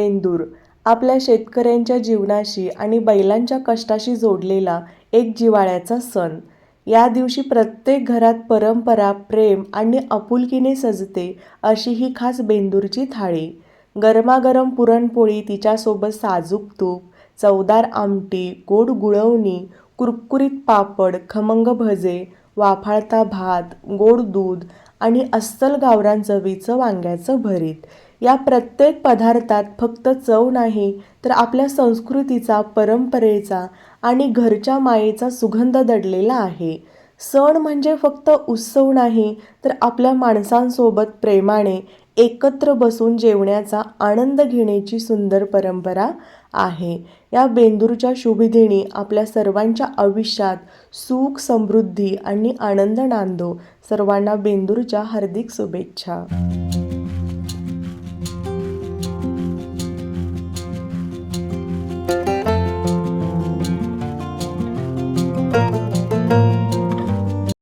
बेंदूर आपल्या शेतकऱ्यांच्या जीवनाशी आणि बैलांच्या कष्टाशी जोडलेला एक जिव्हाळ्याचा सण. या दिवशी प्रत्येक घरात परंपरा, प्रेम आणि आपुलकीने सजते अशी ही खास बेंदूरची थाळी. गरमागरम पुरणपोळी, तिच्यासोबत साजूक तूप, चवदार आमटी, गोड गुळवणी, कुरकुरीत पापड, खमंग भजे, वाफाळता भात, गोड दूध आणि अस्सल गावरान चवीचं वांग्याचं भरीत. या प्रत्येक पदार्थात फक्त चव नाही, तर आपल्या संस्कृतीचा, परंपरेचा आणि घरच्या मायेचा सुगंध दडलेला आहे. सण म्हणजे फक्त उत्सव नाही, तर आपल्या माणसांसोबत प्रेमाने एकत्र बसून जेवण्याचा आनंद घेण्याची सुंदर परंपरा आहे. या बेंदूरच्या शुभदिनी आपल्या सर्वांच्या आयुष्यात सुख, समृद्धी आणि आनंद नांदो. सर्वांना बेंदूरच्या हार्दिक शुभेच्छा.